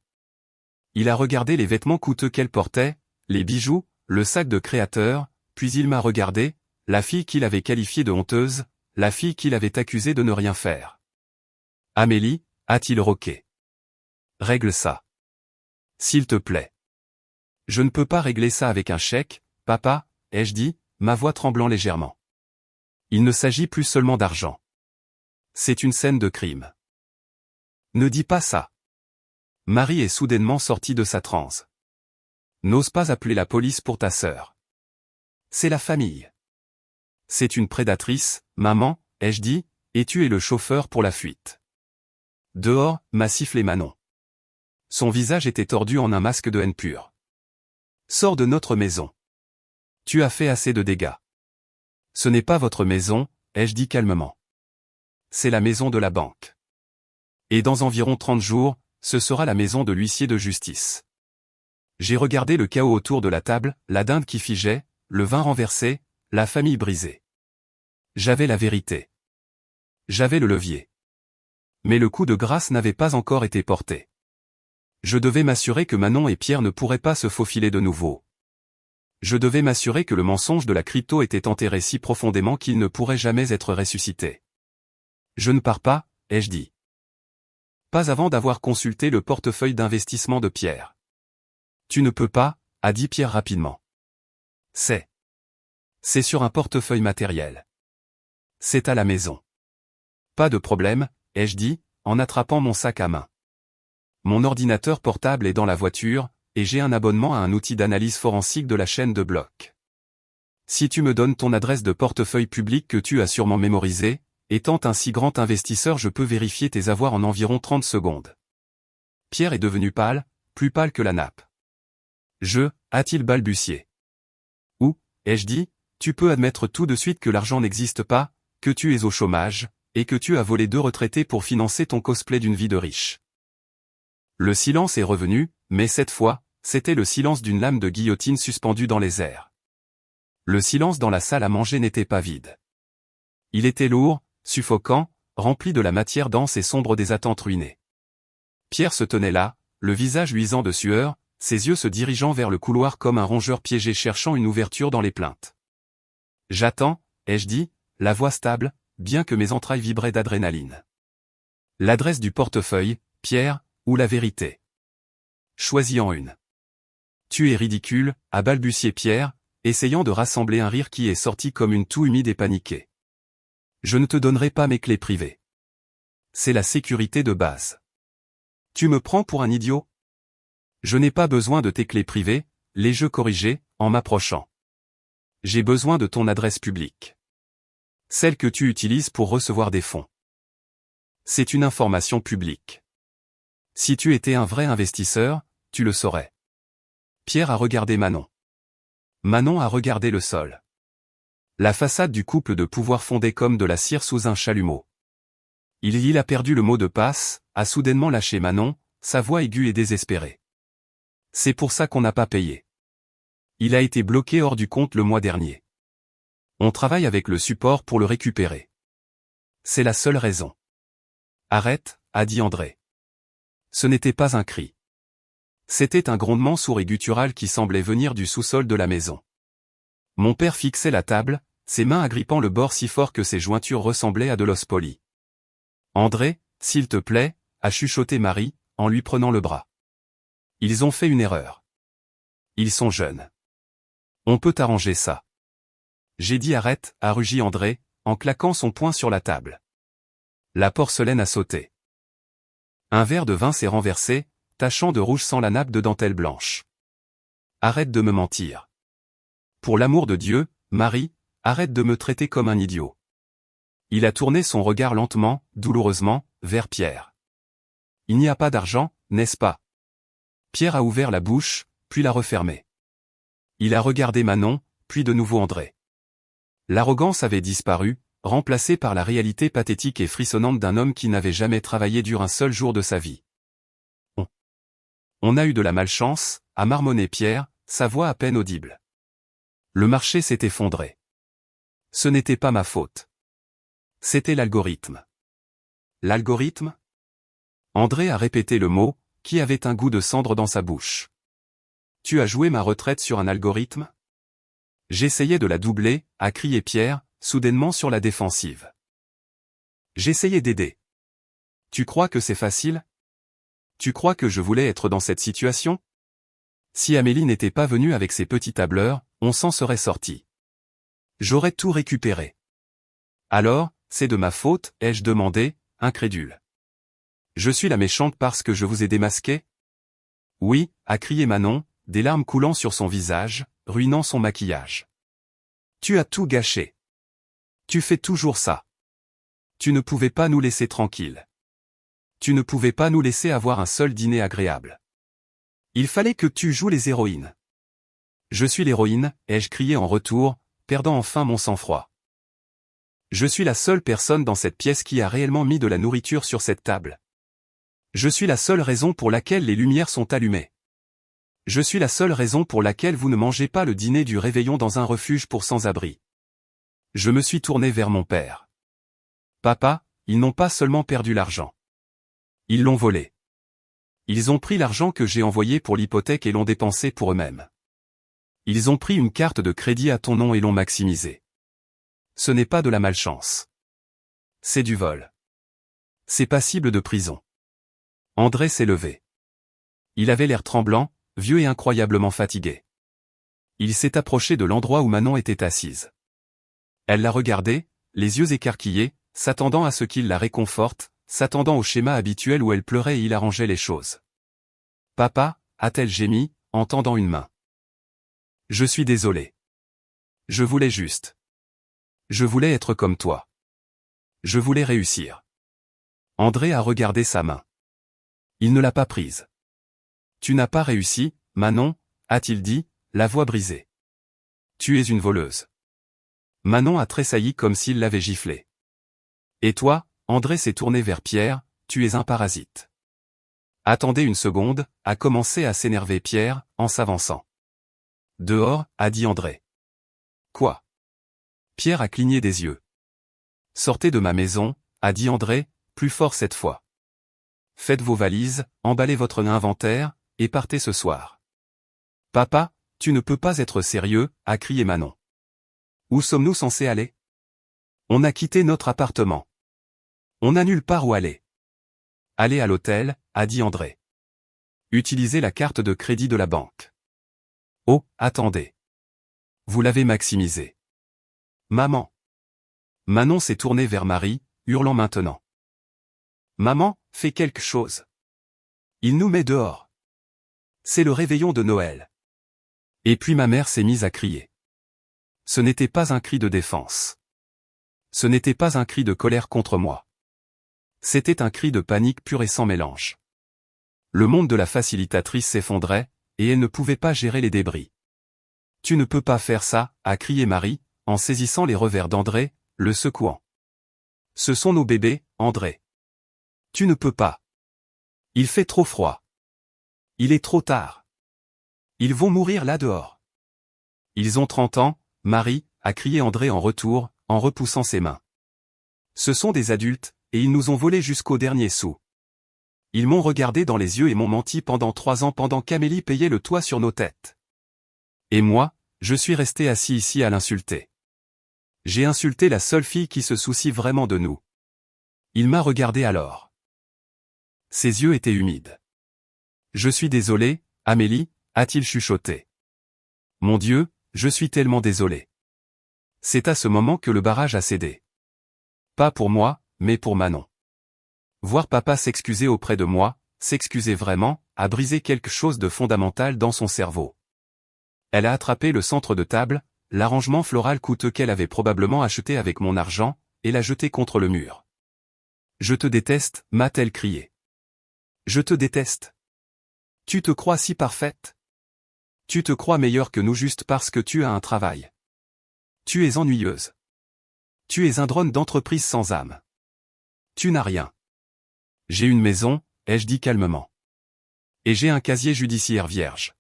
Il a regardé les vêtements coûteux qu'elle portait, les bijoux, le sac de créateur, puis il m'a regardé, la fille qu'il avait qualifiée de honteuse, la fille qu'il avait accusée de ne rien faire. Amélie, a-t-il roqué. Règle ça. S'il te plaît. Je ne peux pas régler ça avec un chèque, papa, ai-je dit, ma voix tremblant légèrement. Il ne s'agit plus seulement d'argent. C'est une scène de crime. Ne dis pas ça. Marie est soudainement sortie de sa transe. N'ose pas appeler la police pour ta sœur. C'est la famille. C'est une prédatrice, maman, ai-je dit, et tu es le chauffeur pour la fuite. Dehors, m'a sifflé Manon. Son visage était tordu en un masque de haine pure. Sors de notre maison. Tu as fait assez de dégâts. Ce n'est pas votre maison, ai-je dit calmement. C'est la maison de la banque. Et dans environ 30 jours, ce sera la maison de l'huissier de justice. J'ai regardé le chaos autour de la table, la dinde qui figeait, le vin renversé, la famille brisée. J'avais la vérité. J'avais le levier. Mais le coup de grâce n'avait pas encore été porté. Je devais m'assurer que Manon et Pierre ne pourraient pas se faufiler de nouveau. Je devais m'assurer que le mensonge de la crypto était enterré si profondément qu'il ne pourrait jamais être ressuscité. Je ne pars pas, ai-je dit. Pas avant d'avoir consulté le portefeuille d'investissement de Pierre. Tu ne peux pas, a dit Pierre rapidement. C'est sur un portefeuille matériel. C'est à la maison. Pas de problème, ai-je dit, en attrapant mon sac à main. Mon ordinateur portable est dans la voiture, et j'ai un abonnement à un outil d'analyse forensique de la chaîne de blocs. Si tu me donnes ton adresse de portefeuille public que tu as sûrement mémorisée, étant un si grand investisseur je peux vérifier tes avoirs en environ 30 secondes. Pierre est devenu pâle, plus pâle que la nappe. A-t-il balbutié. Ou, ai-je dit, tu peux admettre tout de suite que l'argent n'existe pas, que tu es au chômage, et que tu as volé 2 retraités pour financer ton cosplay d'une vie de riche. Le silence est revenu, mais cette fois, c'était le silence d'une lame de guillotine suspendue dans les airs. Le silence dans la salle à manger n'était pas vide. Il était lourd, suffocant, rempli de la matière dense et sombre des attentes ruinées. Pierre se tenait là, le visage luisant de sueur, ses yeux se dirigeant vers le couloir comme un rongeur piégé cherchant une ouverture dans les plaintes. J'attends, ai-je dit, la voix stable, bien que mes entrailles vibraient d'adrénaline. L'adresse du portefeuille, Pierre, ou la vérité. Choisis-en une. Tu es ridicule, a balbutié Pierre, essayant de rassembler un rire qui est sorti comme une toux humide et paniquée. Je ne te donnerai pas mes clés privées. C'est la sécurité de base. Tu me prends pour un idiot? Je n'ai pas besoin de tes clés privées, les jeux corrigés, en m'approchant. J'ai besoin de ton adresse publique. Celle que tu utilises pour recevoir des fonds. C'est une information publique. Si tu étais un vrai investisseur, tu le saurais. Pierre a regardé Manon. Manon a regardé le sol. La façade du couple de pouvoir fondait comme de la cire sous un chalumeau. Il a perdu le mot de passe, a soudainement lâché Manon, sa voix aiguë et désespérée. C'est pour ça qu'on n'a pas payé. Il a été bloqué hors du compte le mois dernier. On travaille avec le support pour le récupérer. C'est la seule raison. Arrête, a dit André. Ce n'était pas un cri. C'était un grondement sourd et guttural qui semblait venir du sous-sol de la maison. Mon père fixait la table, ses mains agrippant le bord si fort que ses jointures ressemblaient à de l'os poli. André, s'il te plaît, a chuchoté Marie, en lui prenant le bras. Ils ont fait une erreur. Ils sont jeunes. On peut arranger ça. J'ai dit arrête, a rugi André, en claquant son poing sur la table. La porcelaine a sauté. Un verre de vin s'est renversé, tachant de rouge sans la nappe de dentelle blanche. Arrête de me mentir. Pour l'amour de Dieu, Marie, arrête de me traiter comme un idiot. Il a tourné son regard lentement, douloureusement, vers Pierre. Il n'y a pas d'argent, n'est-ce pas? Pierre a ouvert la bouche, puis l'a refermée. Il a regardé Manon, puis de nouveau André. L'arrogance avait disparu, remplacée par la réalité pathétique et frissonnante d'un homme qui n'avait jamais travaillé dur un seul jour de sa vie. On a eu de la malchance, a marmonné Pierre, sa voix à peine audible. Le marché s'est effondré. Ce n'était pas ma faute. C'était l'algorithme. L'algorithme ? André a répété le mot, qui avait un goût de cendre dans sa bouche. Tu as joué ma retraite sur un algorithme ? J'essayais de la doubler, a crié Pierre, soudainement sur la défensive. J'essayais d'aider. Tu crois que c'est facile ? Tu crois que je voulais être dans cette situation ? Si Amélie n'était pas venue avec ses petits tableurs, on s'en serait sorti. J'aurais tout récupéré. Alors, c'est de ma faute, ai-je demandé, incrédule. Je suis la méchante parce que je vous ai démasqué ? Oui, a crié Manon, des larmes coulant sur son visage, ruinant son maquillage. Tu as tout gâché. Tu fais toujours ça. Tu ne pouvais pas nous laisser tranquilles. Tu ne pouvais pas nous laisser avoir un seul dîner agréable. Il fallait que tu joues les héroïnes. Je suis l'héroïne, ai-je crié en retour, perdant enfin mon sang-froid. Je suis la seule personne dans cette pièce qui a réellement mis de la nourriture sur cette table. Je suis la seule raison pour laquelle les lumières sont allumées. Je suis la seule raison pour laquelle vous ne mangez pas le dîner du réveillon dans un refuge pour sans-abri. Je me suis tourné vers mon père. Papa, ils n'ont pas seulement perdu l'argent. Ils l'ont volé. Ils ont pris l'argent que j'ai envoyé pour l'hypothèque et l'ont dépensé pour eux-mêmes. Ils ont pris une carte de crédit à ton nom et l'ont maximisée. Ce n'est pas de la malchance. C'est du vol. C'est passible de prison. André s'est levé. Il avait l'air tremblant, vieux et incroyablement fatigué. Il s'est approché de l'endroit où Manon était assise. Elle l'a regardé, les yeux écarquillés, s'attendant à ce qu'il la réconforte, s'attendant au schéma habituel où elle pleurait et il arrangeait les choses. Papa, a-t-elle gémi, en tendant une main. Je suis désolé. Je voulais juste. Je voulais être comme toi. Je voulais réussir. André a regardé sa main. Il ne l'a pas prise. Tu n'as pas réussi, Manon, a-t-il dit, la voix brisée. Tu es une voleuse. Manon a tressailli comme s'il l'avait giflé. Et toi, André s'est tourné vers Pierre, tu es un parasite. Attendez une seconde, a commencé à s'énerver Pierre, en s'avançant. Dehors, a dit André. Quoi ? Pierre a cligné des yeux. Sortez de ma maison, a dit André, plus fort cette fois. Faites vos valises, emballez votre inventaire, et partez ce soir. Papa, tu ne peux pas être sérieux, a crié Manon. Où sommes-nous censés aller ? On a quitté notre appartement. On n'a nulle part où aller. Allez à l'hôtel, a dit André. Utilisez la carte de crédit de la banque. Oh, attendez. Vous l'avez maximisé. Maman. Manon s'est tournée vers Marie, hurlant maintenant. Maman, fais quelque chose. Il nous met dehors. C'est le réveillon de Noël. Et puis ma mère s'est mise à crier. Ce n'était pas un cri de défense. Ce n'était pas un cri de colère contre moi. C'était un cri de panique pur et sans mélange. Le monde de la facilitatrice s'effondrait, et elle ne pouvait pas gérer les débris. Tu ne peux pas faire ça, a crié Marie, en saisissant les revers d'André, le secouant. Ce sont nos bébés, André. Tu ne peux pas. Il fait trop froid. Il est trop tard. Ils vont mourir là dehors. Ils ont 30 ans, Marie, a crié André en retour, en repoussant ses mains. Ce sont des adultes, et ils nous ont volés jusqu'au dernier sou. Ils m'ont regardé dans les yeux et m'ont menti pendant 3 ans pendant qu'Amélie payait le toit sur nos têtes. Et moi, je suis resté assis ici à l'insulter. J'ai insulté la seule fille qui se soucie vraiment de nous. Il m'a regardé alors. Ses yeux étaient humides. Je suis désolé, Amélie, a-t-il chuchoté. Mon Dieu, je suis tellement désolé. C'est à ce moment que le barrage a cédé. Pas pour moi, mais pour Manon. Voir papa s'excuser auprès de moi, s'excuser vraiment, a brisé quelque chose de fondamental dans son cerveau. Elle a attrapé le centre de table, l'arrangement floral coûteux qu'elle avait probablement acheté avec mon argent, et l'a jeté contre le mur. Je te déteste, m'a-t-elle crié. Je te déteste. Tu te crois si parfaite? Tu te crois meilleure que nous juste parce que tu as un travail. Tu es ennuyeuse. Tu es un drone d'entreprise sans âme. Tu n'as rien. J'ai une maison, ai-je dit calmement. Et j'ai un casier judiciaire vierge.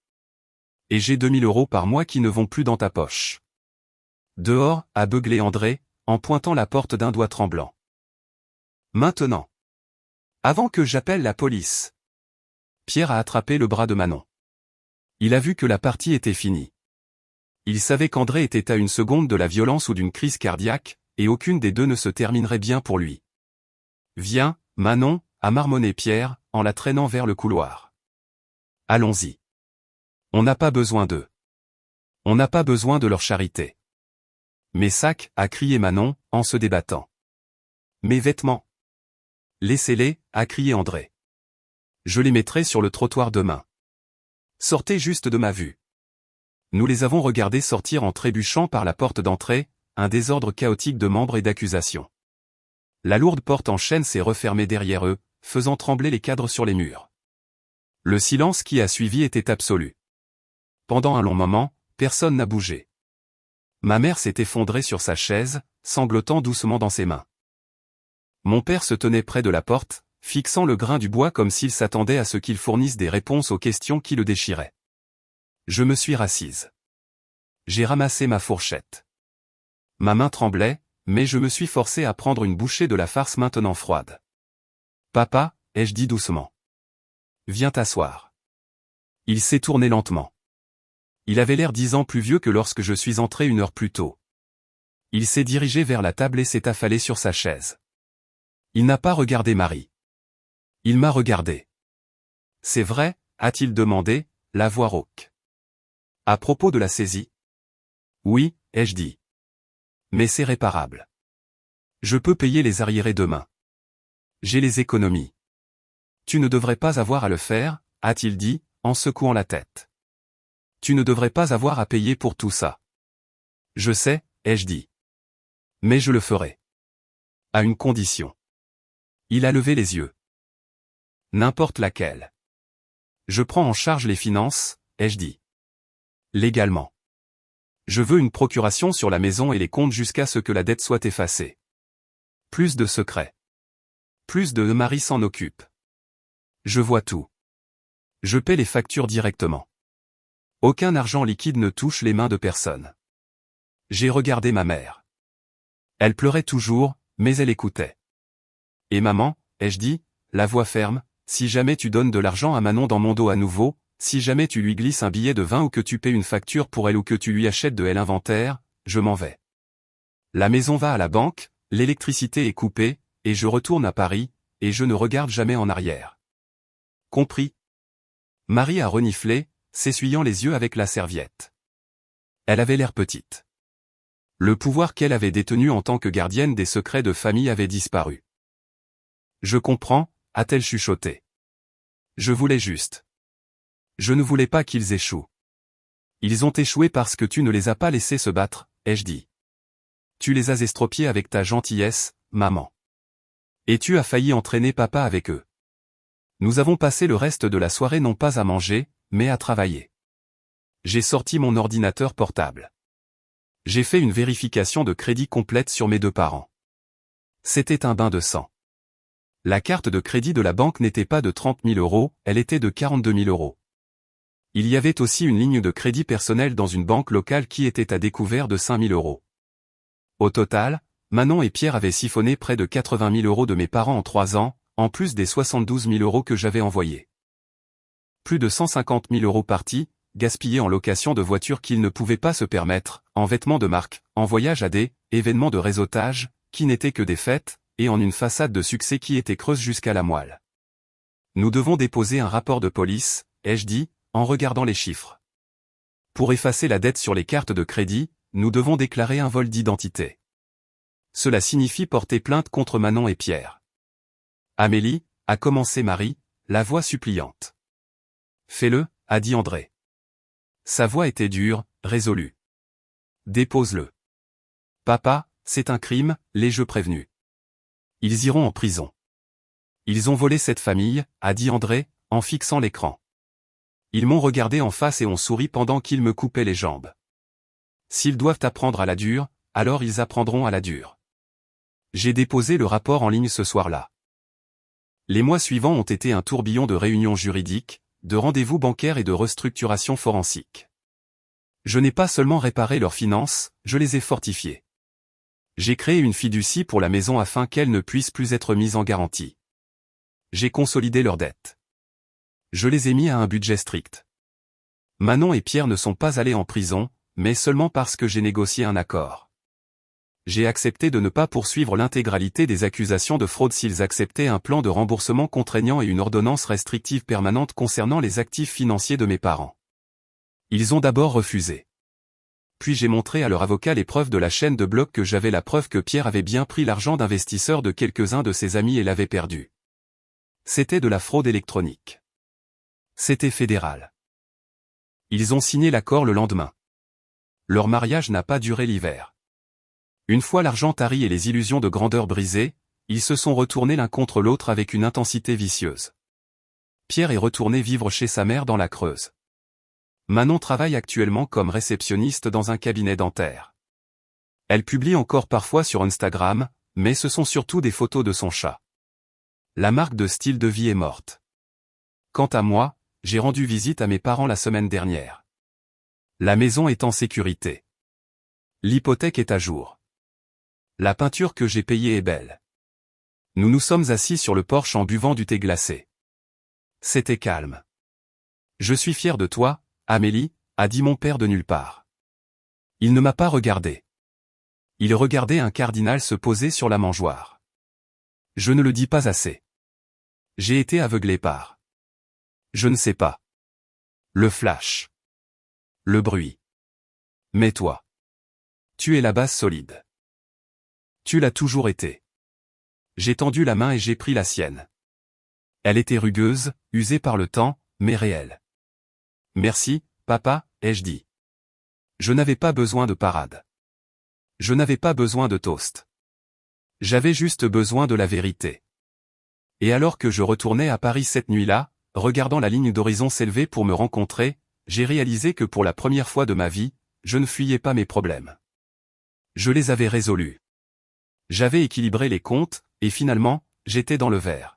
Et j'ai 2000 € par mois qui ne vont plus dans ta poche. Dehors, a beuglé André, en pointant la porte d'un doigt tremblant. Maintenant. Avant que j'appelle la police. Pierre a attrapé le bras de Manon. Il a vu que la partie était finie. Il savait qu'André était à une seconde de la violence ou d'une crise cardiaque, et aucune des deux ne se terminerait bien pour lui. Viens, Manon, a marmonné Pierre, en la traînant vers le couloir. Allons-y. On n'a pas besoin d'eux. On n'a pas besoin de leur charité. Mes sacs, a crié Manon, en se débattant. Mes vêtements. Laissez-les, a crié André. Je les mettrai sur le trottoir demain. Sortez juste de ma vue. Nous les avons regardés sortir en trébuchant par la porte d'entrée, un désordre chaotique de membres et d'accusations. La lourde porte en chêne s'est refermée derrière eux, faisant trembler les cadres sur les murs. Le silence qui a suivi était absolu. Pendant un long moment, personne n'a bougé. Ma mère s'est effondrée sur sa chaise, sanglotant doucement dans ses mains. Mon père se tenait près de la porte, fixant le grain du bois comme s'il s'attendait à ce qu'il fournisse des réponses aux questions qui le déchiraient. Je me suis rassise. J'ai ramassé ma fourchette. Ma main tremblait, mais je me suis forcé à prendre une bouchée de la farce maintenant froide. Papa, ai-je dit doucement. Viens t'asseoir. Il s'est tourné lentement. Il avait l'air 10 ans plus vieux que lorsque je suis entré 1 heure plus tôt. Il s'est dirigé vers la table et s'est affalé sur sa chaise. Il n'a pas regardé Marie. Il m'a regardé. C'est vrai, a-t-il demandé, la voix rauque. À propos de la saisie? Oui, ai-je dit. Mais c'est réparable. Je peux payer les arriérés demain. J'ai les économies. Tu ne devrais pas avoir à le faire, a-t-il dit, en secouant la tête. Tu ne devrais pas avoir à payer pour tout ça. Je sais, ai-je dit. Mais je le ferai. À une condition. Il a levé les yeux. N'importe laquelle. Je prends en charge les finances, ai-je dit. Légalement. Je veux une procuration sur la maison et les comptes jusqu'à ce que la dette soit effacée. Plus de secrets. Plus de Marie s'en occupe. Je vois tout. Je paie les factures directement. Aucun argent liquide ne touche les mains de personne. J'ai regardé ma mère. Elle pleurait toujours, mais elle écoutait. Et maman, ai-je dit, la voix ferme, si jamais tu donnes de l'argent à Manon dans mon dos à nouveau, si jamais tu lui glisses un billet de 20 ou que tu paies une facture pour elle ou que tu lui achètes de elle inventaire, je m'en vais. La maison va à la banque, l'électricité est coupée, et je retourne à Paris, et je ne regarde jamais en arrière. Compris? Marie a reniflé, s'essuyant les yeux avec la serviette. Elle avait l'air petite. Le pouvoir qu'elle avait détenu en tant que gardienne des secrets de famille avait disparu. Je comprends, a-t-elle chuchoté. Je voulais juste. Je ne voulais pas qu'ils échouent. Ils ont échoué parce que tu ne les as pas laissés se battre, ai-je dit. Tu les as estropiés avec ta gentillesse, maman. Et tu as failli entraîner papa avec eux. Nous avons passé le reste de la soirée non pas à manger, mais à travailler. J'ai sorti mon ordinateur portable. J'ai fait une vérification de crédit complète sur mes 2 parents. C'était un bain de sang. La carte de crédit de la banque n'était pas de 30 000 €, elle était de 42 000 €. Il y avait aussi une ligne de crédit personnel dans une banque locale qui était à découvert de 5 000 €. Au total, Manon et Pierre avaient siphonné près de 80 000 € de mes parents en 3 ans, en plus des 72 000 € que j'avais envoyés. Plus de 150 000 € partis, gaspillés en location de voitures qu'ils ne pouvaient pas se permettre, en vêtements de marque, en voyage à des événements de réseautage, qui n'étaient que des fêtes, et en une façade de succès qui était creuse jusqu'à la moelle. Nous devons déposer un rapport de police, ai-je dit, en regardant les chiffres. Pour effacer la dette sur les cartes de crédit, nous devons déclarer un vol d'identité. Cela signifie porter plainte contre Manon et Pierre. Amélie, a commencé Marie, la voix suppliante. Fais-le, a dit André. Sa voix était dure, résolue. Dépose-le. Papa, c'est un crime, l'ai-je prévenu. Ils iront en prison. Ils ont volé cette famille, a dit André, en fixant l'écran. Ils m'ont regardé en face et ont souri pendant qu'ils me coupaient les jambes. S'ils doivent apprendre à la dure, alors ils apprendront à la dure. J'ai déposé le rapport en ligne ce soir-là. Les mois suivants ont été un tourbillon de réunions juridiques, de rendez-vous bancaires et de restructuration forensique. Je n'ai pas seulement réparé leurs finances, je les ai fortifiées. J'ai créé une fiducie pour la maison afin qu'elle ne puisse plus être mise en garantie. J'ai consolidé leurs dettes. Je les ai mis à un budget strict. Manon et Pierre ne sont pas allés en prison, mais seulement parce que j'ai négocié un accord. J'ai accepté de ne pas poursuivre l'intégralité des accusations de fraude s'ils acceptaient un plan de remboursement contraignant et une ordonnance restrictive permanente concernant les actifs financiers de mes parents. Ils ont d'abord refusé. Puis j'ai montré à leur avocat les preuves de la chaîne de blocs que j'avais la preuve que Pierre avait bien pris l'argent d'investisseurs de quelques-uns de ses amis et l'avait perdu. C'était de la fraude électronique. C'était fédéral. Ils ont signé l'accord le lendemain. Leur mariage n'a pas duré l'hiver. Une fois l'argent tari et les illusions de grandeur brisées, ils se sont retournés l'un contre l'autre avec une intensité vicieuse. Pierre est retourné vivre chez sa mère dans la Creuse. Manon travaille actuellement comme réceptionniste dans un cabinet dentaire. Elle publie encore parfois sur Instagram, mais ce sont surtout des photos de son chat. La marque de style de vie est morte. Quant à moi, j'ai rendu visite à mes parents la semaine dernière. La maison est en sécurité. L'hypothèque est à jour. La peinture que j'ai payée est belle. Nous nous sommes assis sur le porche en buvant du thé glacé. C'était calme. Je suis fier de toi, Amélie, a dit mon père de nulle part. Il ne m'a pas regardé. Il regardait un cardinal se poser sur la mangeoire. Je ne le dis pas assez. J'ai été aveuglé par. Je ne sais pas. Le flash. Le bruit. Mais toi. Tu es la base solide. Tu l'as toujours été. J'ai tendu la main et j'ai pris la sienne. Elle était rugueuse, usée par le temps, mais réelle. Merci, papa, ai-je dit. Je n'avais pas besoin de parade. Je n'avais pas besoin de toast. J'avais juste besoin de la vérité. Et alors que je retournais à Paris cette nuit-là, regardant la ligne d'horizon s'élever pour me rencontrer, j'ai réalisé que pour la première fois de ma vie, je ne fuyais pas mes problèmes. Je les avais résolus. J'avais équilibré les comptes, et finalement, j'étais dans le vert.